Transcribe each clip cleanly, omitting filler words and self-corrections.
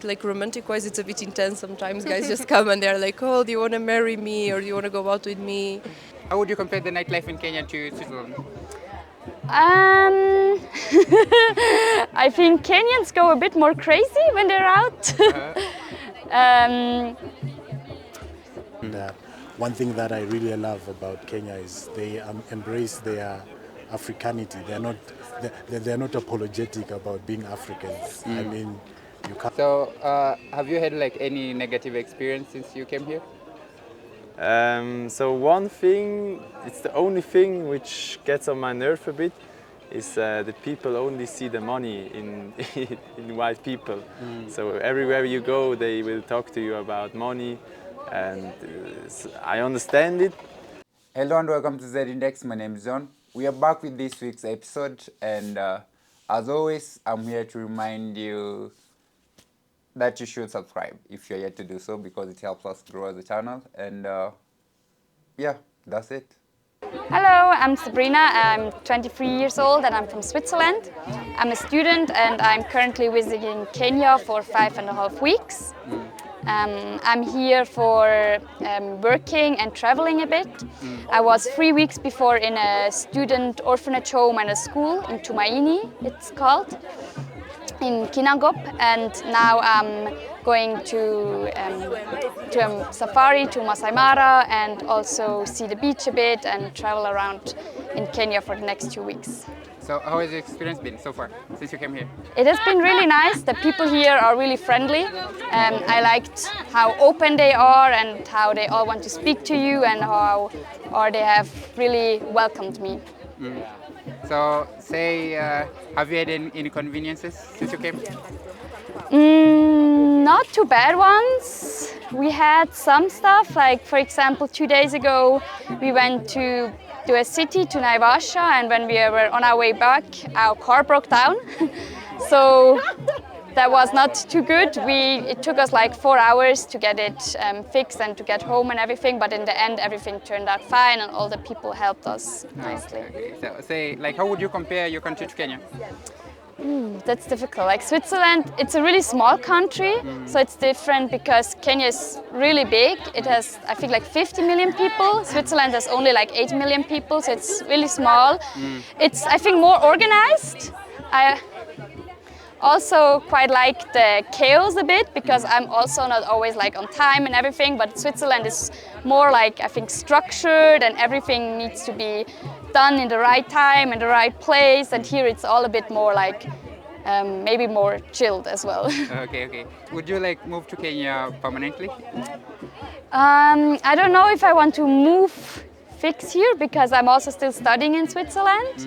Like romantic-wise, it's a bit intense sometimes. Guys just come and they're like, oh, do you want to marry me or do you want to go out with me? How would you compare the nightlife in Kenya to Switzerland? I think Kenyans go a bit more crazy when they're out. um, And one thing that I really love about Kenya is they embrace their Africanity. They're not apologetic about being Africans. I mean, you can't. So, have you had like any negative experience since you came here? So one thing, it's the only thing which gets on my nerve a bit, is that people only see the money in in white people. So everywhere you go, they will talk to you about money, and I understand it. Hello and welcome to Z Index. My name is John. We are back with this week's episode, and as always, I'm here to remind you that you should subscribe if you're yet to do so, because it helps us grow as a channel. And yeah, that's it. Hello, I'm Sabrina. I'm 23 years old and I'm from Switzerland. I'm a student and I'm currently visiting Kenya for 5.5 weeks. I'm here for working and traveling a bit. I was 3 weeks before in a student orphanage home and a school in Tumaini, it's called, in Kinangop, and now I'm going to a safari to Masai Mara and also see the beach a bit and travel around in Kenya for the next 2 weeks. So, how has your experience been so far since you came here? It has been really nice. The people here are really friendly. I liked how open they are and how they all want to speak to you and how they have really welcomed me. So, say, have you had any inconveniences since you came? Not too bad ones. We had some stuff, like for example 2 days ago we went to a city, to Naivasha, and when we were on our way back our car broke down. So that was not too good. It took us like 4 hours to get it fixed and to get home and everything, but in the end everything turned out fine and all the people helped us nicely. Okay. So, say, like, how would you compare your country to Kenya? That's difficult. Like Switzerland, it's a really small country, so it's different because Kenya is really big. It has, I think, like 50 million people. Switzerland has only like 8 million people, so it's really small. It's, I think, more organized. I also quite like the chaos a bit because I'm also not always like on time and everything, but Switzerland is more like, I think, structured and everything needs to be done in the right time and the right place, and here it's all a bit more like maybe more chilled as well. Okay. Would you like move to Kenya permanently? I don't know if I want to move fix here because I'm also still studying in Switzerland.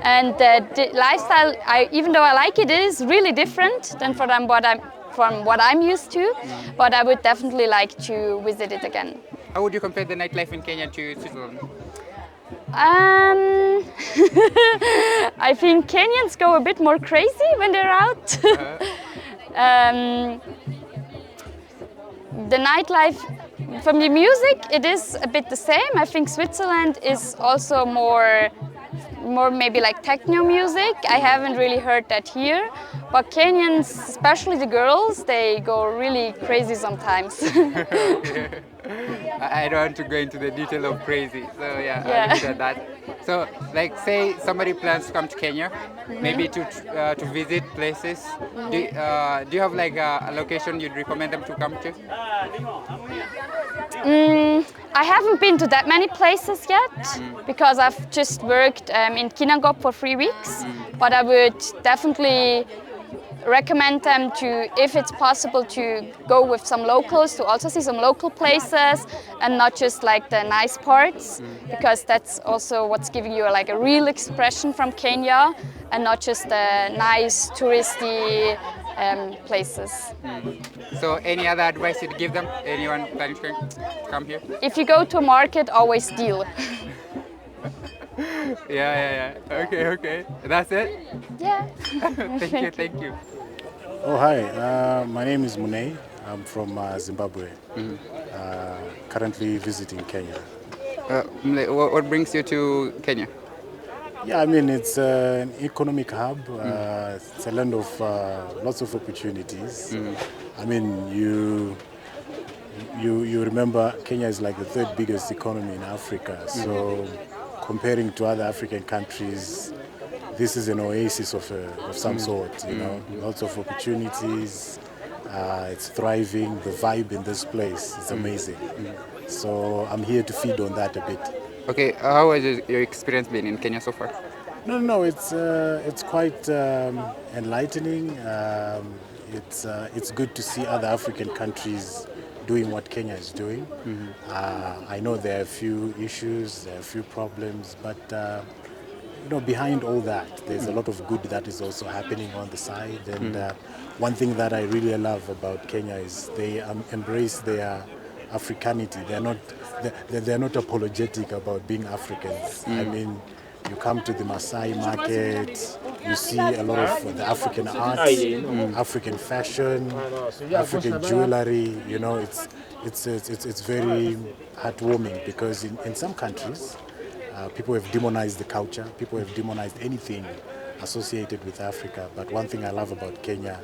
And the lifestyle, even though I like it, is really different than from what I'm used to, but I would definitely like to visit it again. How would you compare the nightlife in Kenya to Switzerland? I think Kenyans go a bit more crazy when they're out. The nightlife, from the music, it is a bit the same. I think Switzerland is also more maybe like techno music. I haven't really heard that here, but Kenyans, especially the girls, they go really crazy sometimes. I don't want to go into the detail of crazy, so yeah. I understand that. So, like, say somebody plans to come to Kenya, maybe to visit places. Do you have like a location you'd recommend them to come to? I haven't been to that many places yet because I've just worked in Kinangop for 3 weeks, but I would definitely recommend them to, if it's possible, to go with some locals to also see some local places and not just like the nice parts, because that's also what's giving you like a real expression from Kenya and not just the nice touristy places. So, any other advice you'd give them? Anyone planning to come here? If you go to a market, always steal. Yeah. Okay. That's it? Yeah. Thank you. Oh, hi. My name is Munei. I'm from Zimbabwe. Currently visiting Kenya. What brings you to Kenya? Yeah, I mean, it's an economic hub. It's a land of lots of opportunities. I mean, you remember Kenya is like the third biggest economy in Africa. So comparing to other African countries, this is an oasis of some sort, you know, lots of opportunities. It's thriving. The vibe in this place is amazing. So I'm here to feed on that a bit. Okay, how has your experience been in Kenya so far? No, it's quite enlightening. It's good to see other African countries doing what Kenya is doing. I know there are a few issues, there are a few problems, but you know, behind all that, there's a lot of good that is also happening on the side. And one thing that I really love about Kenya is they embrace their Africanity. They're not apologetic about being Africans. I mean, you come to the Maasai market, you see a lot of the African arts, African fashion, African jewelry. You know, it's very heartwarming because in some countries, people have demonized the culture, people have demonized anything associated with Africa. But one thing I love about Kenya,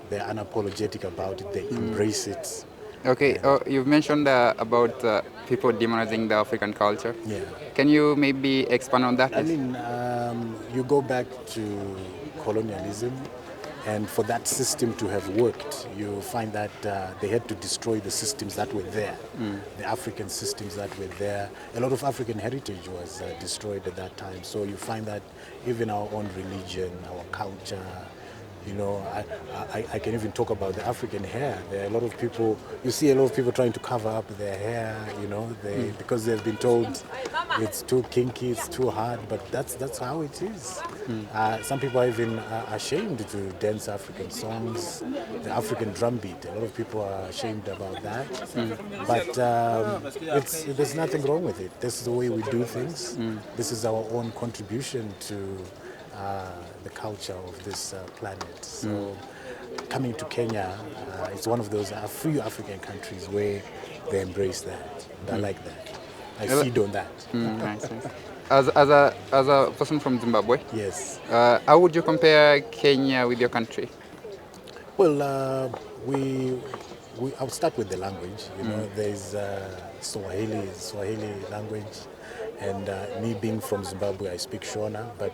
they're unapologetic about it, they embrace it. Okay, you've mentioned about people demonizing the African culture. Yeah. Can you maybe expand on that? I mean, you go back to colonialism, and for that system to have worked, you find that they had to destroy the systems that were there, the African systems that were there. A lot of African heritage was destroyed at that time. So you find that even our own religion, our culture, you know, I can even talk about the African hair. There are a lot of people, you see a lot of people trying to cover up their hair, you know, because they've been told it's too kinky, it's too hard, but that's how it is. Some people are even ashamed to dance African songs, the African drum beat. A lot of people are ashamed about that. But there's nothing wrong with it. This is the way we do things. This is our own contribution to the culture of this planet. So coming to Kenya, it's one of those few African countries where they embrace that. And I like that. I feed on that. Nice, nice. As a person from Zimbabwe, Yes. how would you compare Kenya with your country? Well, I'll start with the language. You know, there's Swahili language, and me being from Zimbabwe, I speak Shona, but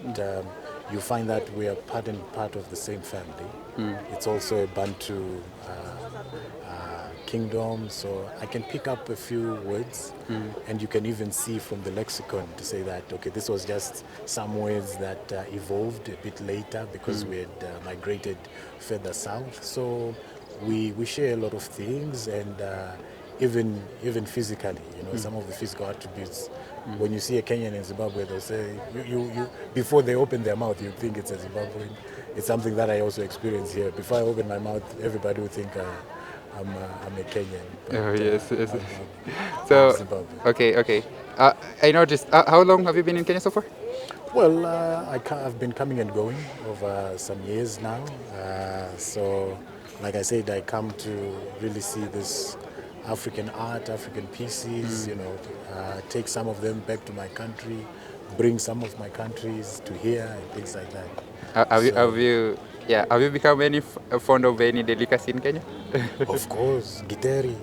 you find that we are part and part of the same family. It's also a Bantu kingdom, so I can pick up a few words, and you can even see from the lexicon to say that, okay, this was just some words that evolved a bit later because we had migrated further south. So we share a lot of things, and even physically, you know, some of the physical attributes. When you see a Kenyan in Zimbabwe, they'll say, you before they open their mouth, you think it's a Zimbabwean. It's something that I also experience here. Before I open my mouth, everybody will think I'm a Kenyan. But, Oh, yes, yes. I'm So, Zimbabwe. okay. I noticed. How long have you been in Kenya so far? Well, I've been coming and going over some years now. So, like I said, I come to really see this African art, African pieces, you know, take some of them back to my country, bring some of my countries to here and things like that. Have you become any fond of any delicacy in Kenya? Of course, Giteri,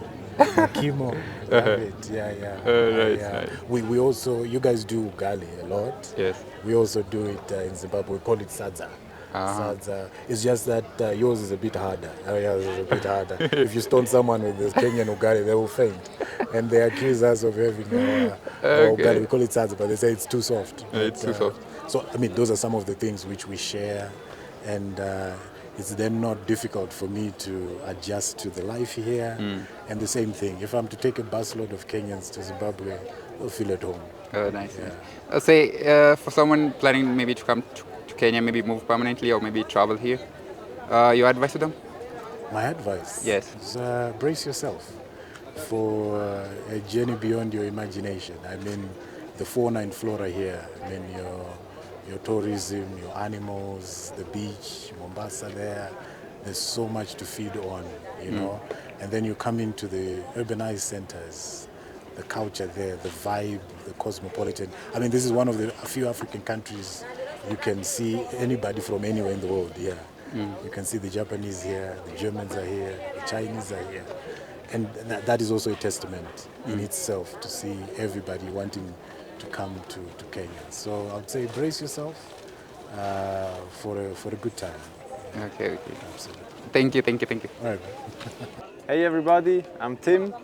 Kimo, love it. Yeah. Right. We also, you guys do ugali a lot. Yes. We also do it in Zimbabwe. We call it sadza. Sadza. It's just that yours is a bit harder. Yours is a bit harder. If you stone someone with this Kenyan ugali, they will faint. And they accuse us of having our ugali. We call it sadza, but they say it's too soft. It's too soft. So, I mean, those are some of the things which we share. And it's then not difficult for me to adjust to the life here. And the same thing, if I'm to take a busload of Kenyans to Zimbabwe, they'll feel at home. Oh, nice. Say, for someone planning maybe to come to Kenya, maybe move permanently or maybe travel here, your advice to them? My advice Yes. is brace yourself for a journey beyond your imagination. I mean, the fauna and flora here, I mean, your tourism, your animals, the beach, Mombasa there's so much to feed on, you know. And then you come into the urbanized centers, the culture there, the vibe, the cosmopolitan. I mean, this is one of the few African countries you can see anybody from anywhere in the world here. You can see the Japanese here, the Germans are here, the Chinese are here. And that is also a testament in itself to see everybody wanting to come to Kenya. So I would say brace yourself for a good time. Okay. Absolutely. Thank you. All right. Hey everybody, I'm Tim.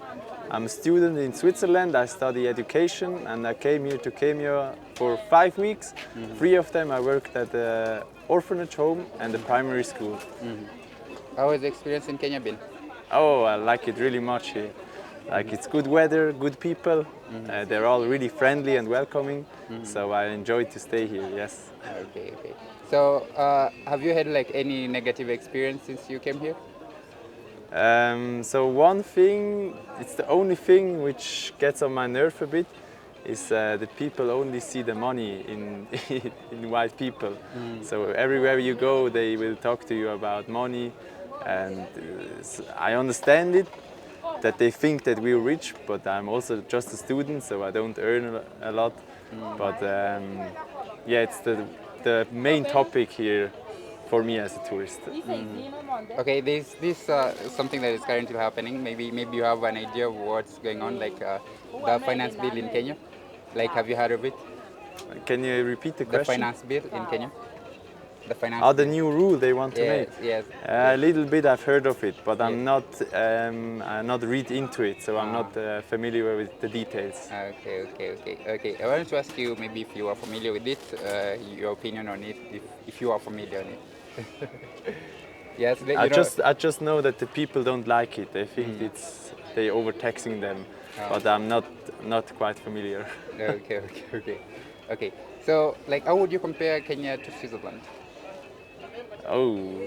I'm a student in Switzerland. I study education and I came here to Kenya for 5 weeks. 3 of them I worked at the orphanage home and the primary school. How has the experience in Kenya been? Oh, I like it really much here. Like it's good weather, good people. They're all really friendly and welcoming. So I enjoyed to stay here, yes. Okay. So have you had like any negative experience since you came here? So one thing, it's the only thing which gets on my nerve a bit, is that people only see the money in, in white people. So everywhere you go, they will talk to you about money, and I understand it, that they think that we're rich, but I'm also just a student, so I don't earn a lot. But yeah, it's the main topic here for me as a tourist. Okay, this something that is currently happening. Maybe you have an idea of what's going on, like the finance bill in Kenya. Like, have you heard of it? Can you repeat the The question? finance bill in Kenya. The finance. Oh, the bill. new rule they want to make. Yes. A little bit I've heard of it, but I'm Yes. not read into it, so I'm not familiar with the details. Okay. I wanted to ask you maybe if you are familiar with it, your opinion on it, if you are familiar on it. Yes, I just know that the people don't like it. They think they overtaxing them, but I'm not quite familiar. Okay. So, like, how would you compare Kenya to Switzerland? Oh,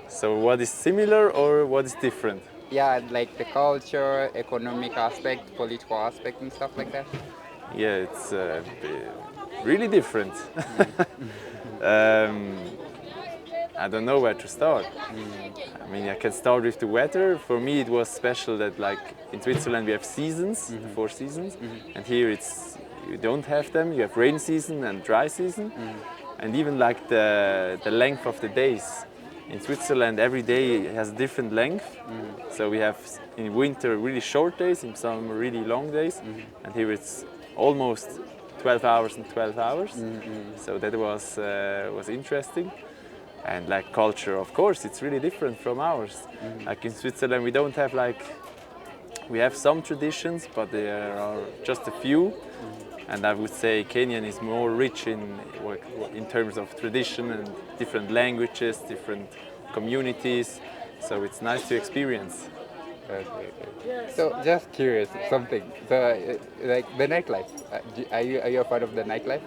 so what is similar or what is different? Yeah, like the culture, economic aspect, political aspect, and stuff like that. Yeah, it's really different. I don't know where to start. I mean, I can start with the weather. For me, it was special that, like, in Switzerland we have seasons, 4 seasons, and here you don't have them. You have rain season and dry season, and even like the length of the days. In Switzerland, every day has a different length. So we have in winter really short days, in summer really long days, and here it's almost 12 hours and 12 hours. So that was interesting. And like culture, of course, it's really different from ours. Like in Switzerland, we don't have we have some traditions, but there are just a few. And I would say Kenyan is more rich in terms of tradition and different languages, different communities. So it's nice to experience. Okay. So, just curious, something. So, like the nightlife. Are you a part of the nightlife?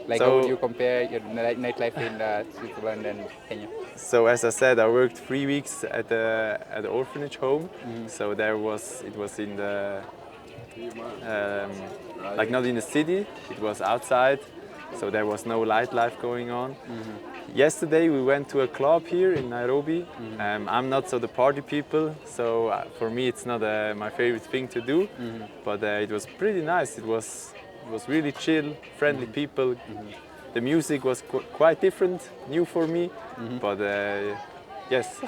Like, how would you compare your nightlife in Switzerland and Kenya? So as I said, I worked 3 weeks at the orphanage home. So it was in the like not in the city. It was outside. So there was no nightlife going on. Yesterday we went to a club here in Nairobi. I'm not so the party people, so for me it's not my favorite thing to do. But it was pretty nice. It was really chill, friendly people. The music was quite different, new for me, but yes.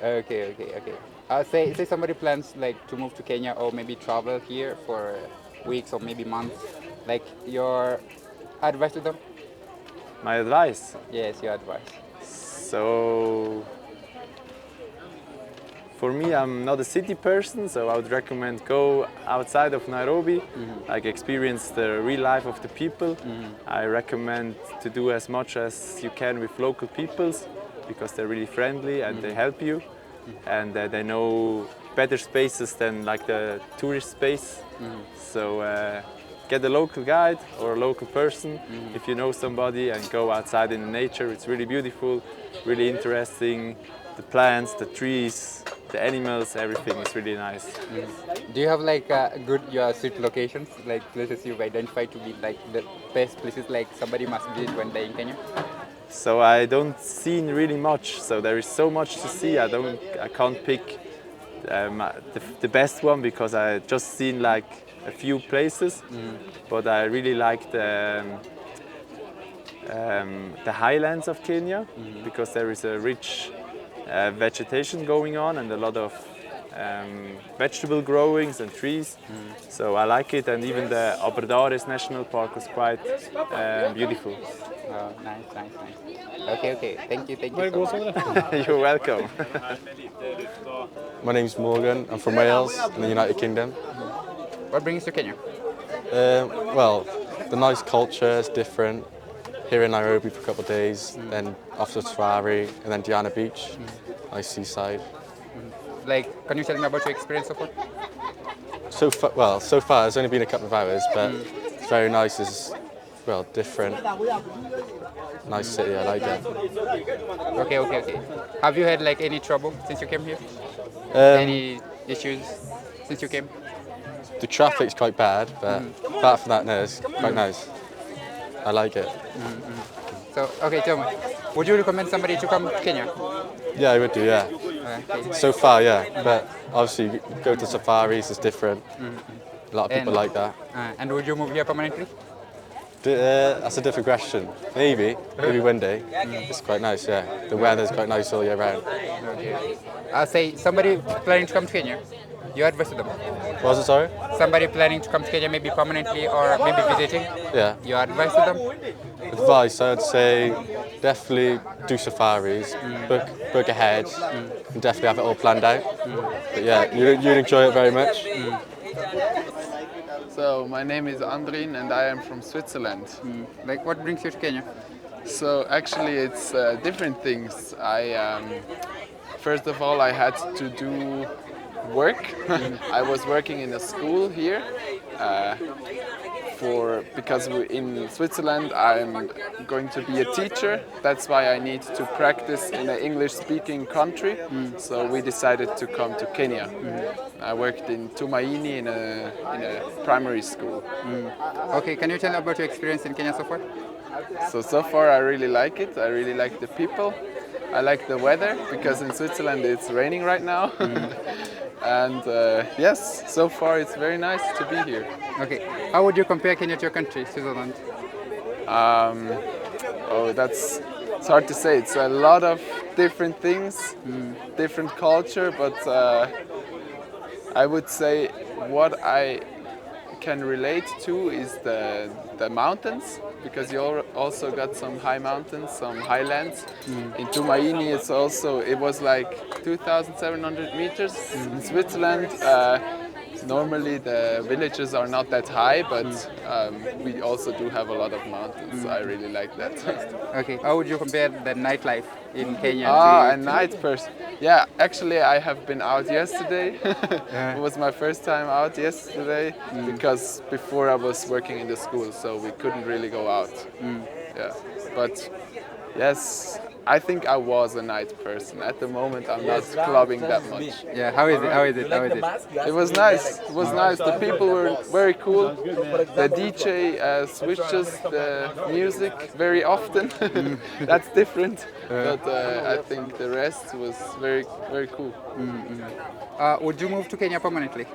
Okay. Say somebody plans like to move to Kenya or maybe travel here for weeks or maybe months. Like your advice to them? My advice? Yes, your advice. So for me, I'm not a city person, so I would recommend go outside of Nairobi, like experience the real life of the people. I recommend to do as much as you can with local peoples because they're really friendly and they help you, and they know better spaces than like the tourist space. So get a local guide or a local person if you know somebody and go outside in the nature. It's really beautiful, really interesting. The plants, the trees, the animals, everything is really nice. Do you have like good your street locations, like places you've identified to be like the best places like somebody must visit when they're in Kenya? So I don't see really much. So there is so much to see. I can't pick the best one because I just seen like a few places, but I really like the highlands of Kenya because there is a rich vegetation going on and a lot of vegetable growings and trees. So I like it, and even the Aberdares National Park was quite beautiful. Oh, nice. Okay. Thank you so much. You're welcome. My name's Morgan. I'm from Wales in the United Kingdom. What brings you to Kenya? Well, the nice culture is different. Here in Nairobi for a couple of days, then off to Safari, and then Diana Beach, nice seaside. Like, can you tell me about your experience so far? So far it's only been a couple of hours, but it's very nice. It's different. Nice city, I like it. Okay. Have you had like any trouble since you came here? Any issues since you came? The traffic's quite bad, but apart from that, no, it's quite nice. I like it. So, okay, tell me, would you recommend somebody to come to Kenya? Yeah, I would do, yeah. Okay. So far, yeah, but obviously you go to safaris, it's different. A lot of people like that. And would you move here permanently? That's a different question. Maybe one day. It's quite nice, yeah. The weather's quite nice all year round. Okay. Say somebody planning to come to Kenya, your advice to them? What was it, sorry? Somebody planning to come to Kenya, maybe permanently or maybe visiting, Yeah. your advice to them? Advice, I'd say definitely do safaris, book ahead, and definitely have it all planned out. But yeah, you'd enjoy it very much. So my name is Andrin and I am from Switzerland. Like, what brings you to Kenya? So actually it's different things. First of all, I had to do work. I was working in a school here because in Switzerland I'm going to be a teacher. That's why I need to practice in an English-speaking country. So we decided to come to Kenya. I worked in Tumaini in a primary school. Okay, can you tell me about your experience in Kenya so far? So far I really like it. I really like the people. I like the weather because in Switzerland it's raining right now. And yes, so far it's very nice to be here. Okay, how would you compare Kenya to your country, Switzerland? It's hard to say. It's a lot of different things, different culture, but I would say what I can relate to is the mountains, because you also got some high mountains, some highlands. In Tumaini it was like 2,700 meters. In Switzerland, normally the villages are not that high, but we also do have a lot of mountains. I really like that. Okay, how would you compare the nightlife in Kenya? A night person. Yeah, actually I have been out yesterday. It was my first time out yesterday because before I was working in the school, so we couldn't really go out. Yeah, but yes, I think I was a night person. At the moment, I'm not clubbing that much. Yeah, how is it? It was nice. It was nice. The people were very cool. The DJ switches the music very often. That's different. But I think the rest was very, very cool. Would you move to Kenya permanently?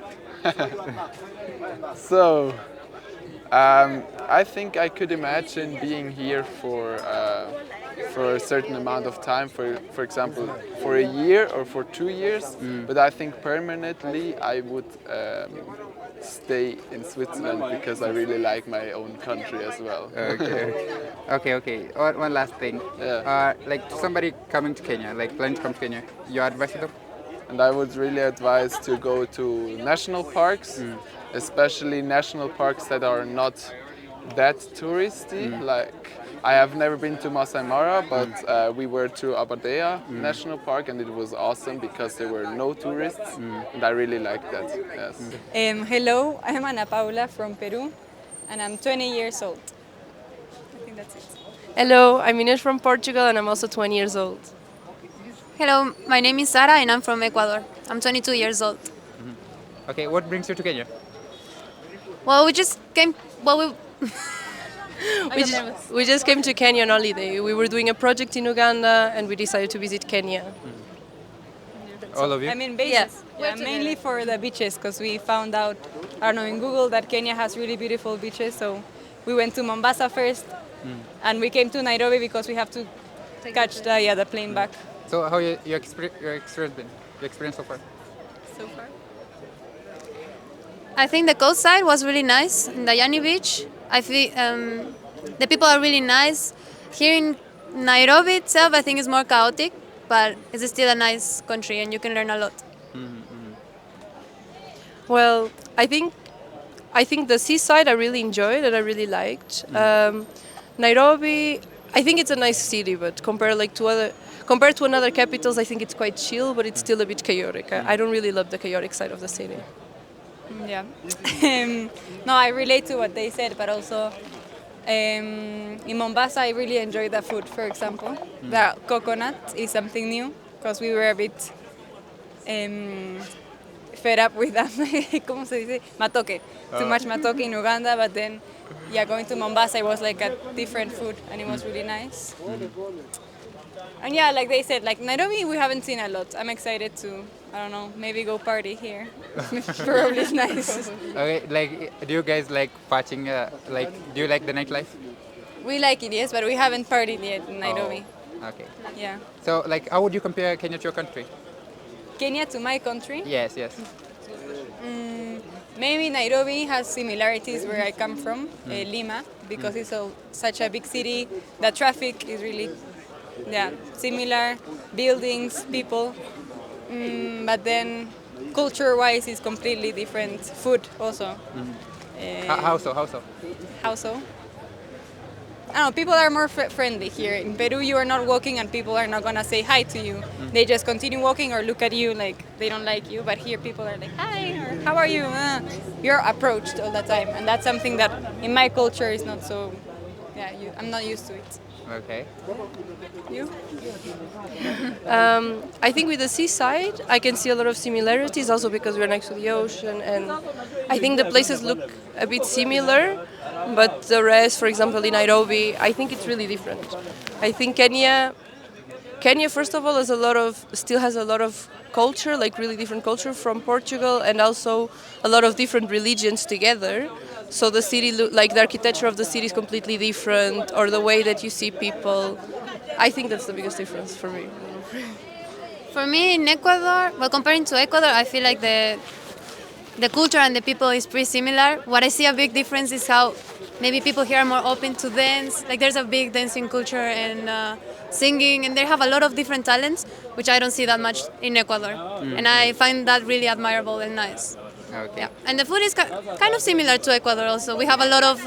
So, I think I could imagine being here for a certain amount of time, for example, for a year or for 2 years. But I think permanently I would stay in Switzerland because I really like my own country as well. Okay. One last thing. Yeah. Like somebody coming to Kenya, like planning to come to Kenya, your advice to them? And I would really advise to go to national parks, especially national parks that are not that touristy. Like, I have never been to Masai Mara, but we were to Aberdare National Park, and it was awesome because there were no tourists, and I really liked that. Yes. Hello, I'm Ana Paula from Peru, and I'm 20 years old. I think that's it. Hello, I'm Ines from Portugal and I'm also 20 years old. Hello, my name is Sara and I'm from Ecuador. I'm 22 years old. Okay, what brings you to Kenya? Well, we just came. Well, We just came to Kenya on holiday. We were doing a project in Uganda and we decided to visit Kenya. All of you? I mean, bases. Yes. Yeah, mainly for the beaches, because we found out, I don't know, in Google that Kenya has really beautiful beaches. So we went to Mombasa first, and we came to Nairobi because we have to catch the plane back. So how your experience been? Your experience so far? So far. I think the coast side was really nice. In the Yani beach, I feel the people are really nice. Here in Nairobi itself, I think it's more chaotic, but it's still a nice country and you can learn a lot. Well, I think the seaside I really enjoyed and I really liked. Nairobi, I think it's a nice city, but compared to another capitals, I think it's quite chill, but it's still a bit chaotic. I don't really love the chaotic side of the city. Yeah. No, I relate to what they said, but also in Mombasa, I really enjoyed the food. For example, the coconut is something new because we were a bit fed up with that. ¿Cómo se dice? Matoke. Too much matoke in Uganda, but then going to Mombasa, it was like a different food, and it was really nice. And yeah, like they said, like Nairobi, we haven't seen a lot. I'm excited to, I don't know, maybe go party here. Probably it's nice. Okay, like, do you guys like partying? Do you like the nightlife? We like it, yes, but we haven't partied yet in Nairobi. Okay. Yeah. So, like, how would you compare Kenya to your country? Kenya to my country. Yes, yes. Maybe Nairobi has similarities where I come from, Lima, because it's such a big city. The traffic is really, similar. Buildings, people. But then culture-wise, it's completely different. Food also. How so? How so? How so? I don't know, people are more friendly here. In Peru, you are not walking and people are not going to say hi to you. They just continue walking or look at you like they don't like you. But here, people are like, hi, or how are you? You're approached all the time. And that's something that in my culture is not so, I'm not used to it. Okay. You? I think with the seaside, I can see a lot of similarities also because we're next to the ocean, and I think the places look a bit similar, but the rest, for example, in Nairobi, I think it's really different. I think Kenya first of all, still has a lot of culture, like really different culture from Portugal, and also a lot of different religions together. So the city, like the architecture of the city is completely different, or the way that you see people. I think that's the biggest difference for me. For me in Ecuador, well, comparing to Ecuador, I feel like the culture and the people is pretty similar. What I see a big difference is how maybe people here are more open to dance. Like there's a big dancing culture and singing, and they have a lot of different talents, which I don't see that much in Ecuador. And I find that really admirable and nice. Okay. Yeah. And the food is kind of similar to Ecuador also. We have a lot of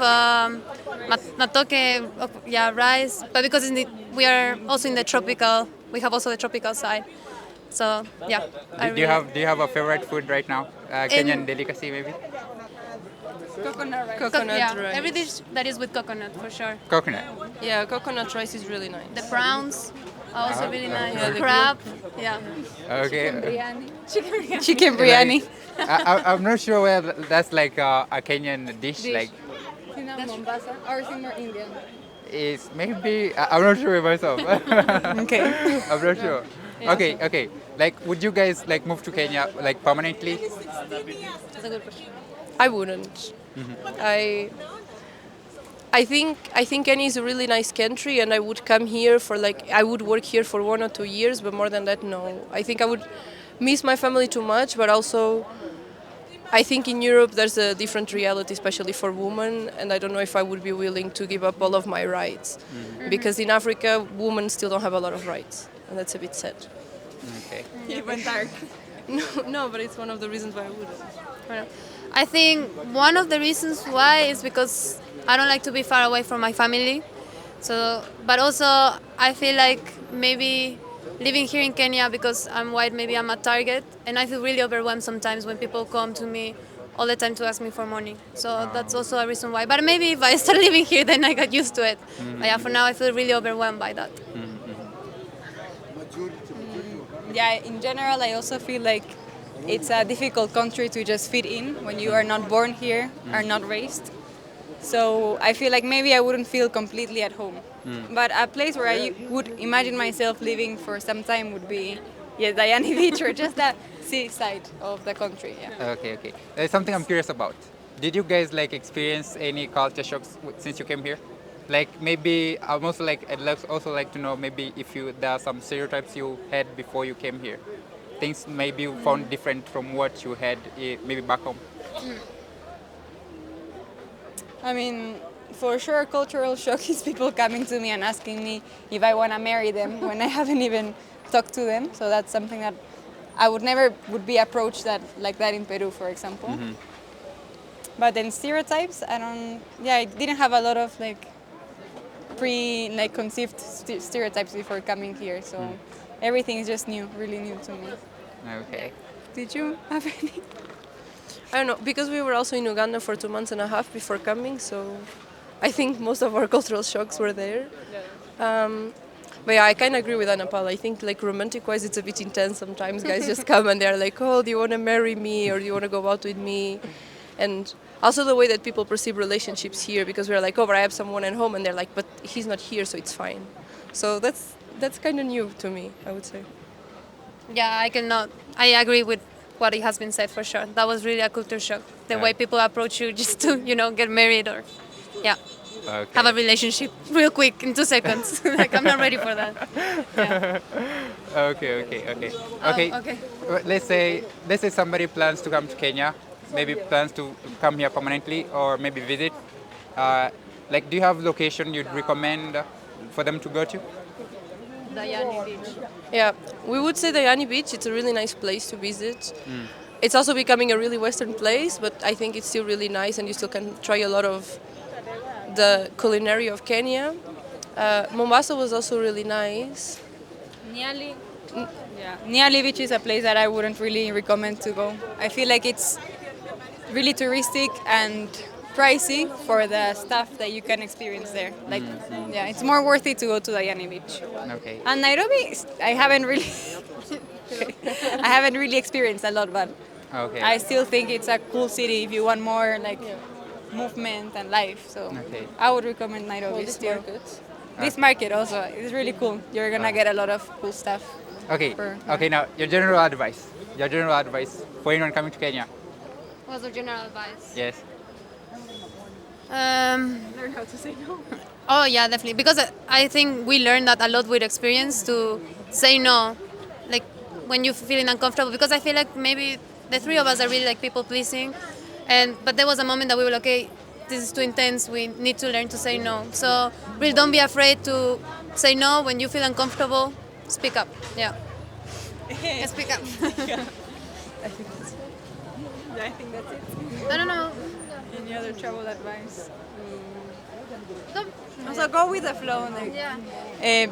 matoke, rice, but because we are also in the tropical, we have also the tropical side. So yeah. Do you have a favorite food right now? Kenyan delicacy maybe? Coconut rice. Coconut rice. Every dish that is with coconut for sure. Coconut. Yeah, coconut rice is really nice. The prawns are also really nice. Yeah, The the crab, yeah. Okay. Chicken biryani. I'm not sure whether that's like a Kenyan dish. Like, Mombasa or is it more Indian? is maybe I'm not sure myself. Okay. I'm not sure. Okay. Like, would you guys like move to Kenya like permanently? I wouldn't. I think Kenya is a really nice country, and I would come here I would work here for 1 or 2 years, but more than that, no. I think I would miss my family too much, but also I think in Europe there's a different reality, especially for women, and I don't know if I would be willing to give up all of my rights, because in Africa women still don't have a lot of rights, and that's a bit sad. Okay. It went dark. No, but it's one of the reasons why I wouldn't. I think one of the reasons why is because I don't like to be far away from my family. So, but also I feel like maybe living here in Kenya because I'm white, maybe I'm a target, and I feel really overwhelmed sometimes when people come to me all the time to ask me for money. So that's also a reason why. But maybe if I start living here, then I get used to it. But yeah, for now I feel really overwhelmed by that. Yeah, in general, I also feel like it's a difficult country to just fit in when you are not born here, are not raised. So I feel like maybe I wouldn't feel completely at home. But a place where I would imagine myself living for some time would be yes, Diani Beach or just the seaside of the country. Yeah. Okay, okay. There's something I'm curious about. Did you guys like experience any culture shocks since you came here? Like maybe I'm also like also like to know maybe if there are some stereotypes you had before you came here. Things maybe you found different from what you had maybe back home. I mean, for sure, cultural shock is people coming to me and asking me if I want to marry them when I haven't even talked to them. So that's something that I would never would be approached like that in Peru, for example. But then stereotypes, I don't. Yeah, I didn't have a lot of like conceived stereotypes before coming here. So everything is just new, really new to me. Okay. Did you have any? I don't know, because we were also in Uganda for 2 months and a half before coming, so I think most of our cultural shocks were there. But yeah, I kind of agree with Anapal. I think like romantic-wise, it's a bit intense sometimes. Guys just come and they're like, oh, do you want to marry me or do you want to go out with me? And also the way that people perceive relationships here, because we're like, oh, but I have someone at home, and they're like, but he's not here, so it's fine. So that's kind of new to me, I would say. Yeah, I agree with what it has been said for sure. That was really a culture shock. The way people approach you just to, get married or, yeah, Okay. have a relationship real quick in 2 seconds. Like, I'm not ready for that. Yeah. Okay. Okay. Let's say somebody plans to come to Kenya, maybe plans to come here permanently or maybe visit. Like, do you have location you'd recommend for them to go to? Diani Beach. Yeah, we would say Diani Beach. It's a really nice place to visit. It's also becoming a really Western place, but I think it's still really nice, and you still can try a lot of the culinary of Kenya. Mombasa was also really nice. Nyali. Yeah, Nyali Beach is a place that I wouldn't really recommend to go. I feel like it's really touristic and pricey for the stuff that you can experience there. Like, yeah, it's more worth it to go to Diani Beach. Okay. And Nairobi, I haven't really, I haven't really experienced a lot, but Okay. I still think it's a cool city if you want more like movement and life. So Okay. I would recommend Nairobi still. This market also is really cool. You're gonna get a lot of cool stuff. Okay. For- Okay. Now your general advice. For anyone coming to Kenya. What's your general advice? Yes. Learn how to say no. Oh yeah, definitely. Because I think we learned that a lot with experience to say no, like when you're feeling uncomfortable. Because I feel like maybe the three of us are really like people pleasing, but there was a moment that we were like, okay, this is too intense. We need to learn to say no. So really, don't be afraid to say no when you feel uncomfortable. Speak up. Yeah. Speak up. I think that's it. No. Any other travel advice? Don't, Also, go with the flow. Like, yeah.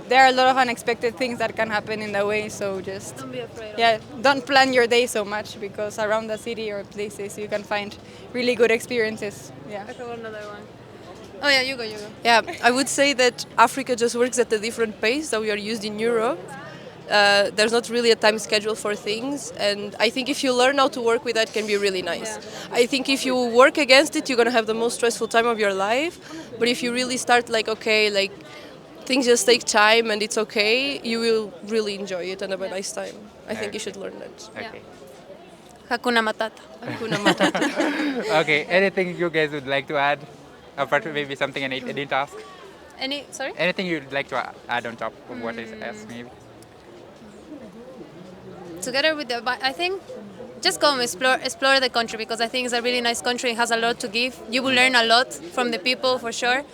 there are a lot of unexpected things that can happen in the way, so just Don't be afraid. don't plan your day so much, because around the city or places you can find really good experiences. Yeah. I forgot another one. Oh yeah, you go. Yeah, I would say that Africa just works at a different pace that we are used in Europe. There's not really a time schedule for things, and I think if you learn how to work with that, can be really nice. I think if you work against it, you're gonna have the most stressful time of your life. But if you really start like, okay, like things just take time and it's okay, you will really enjoy it and have a nice time. I think you should learn that. Okay. Hakuna Matata. Hakuna Matata. Okay. Anything you guys would like to add? Apart from maybe something I didn't ask. Sorry? Anything you'd like to add on top of what I asked maybe? Together with I think just come explore the country, because I think it's a really nice country. It has a lot to give. You will learn a lot from the people for sure,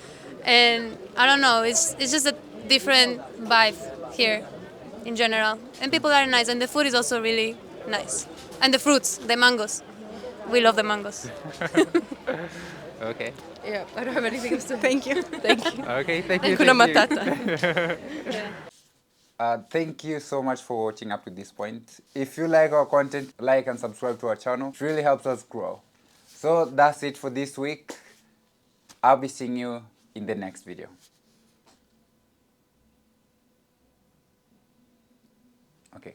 and I don't know, it's just a different vibe here in general, and people are nice, and the food is also really nice, and the fruits, the mangoes, we love the mangoes. Okay. Yeah, I don't have anything else to Thank you. Thank you. Okay. Thank you. Hakuna thank you. Matata. Thank you so much for watching up to this point. If you like our content, like and subscribe to our channel. It really helps us grow. So that's it for this week. I'll be seeing you in the next video. Okay.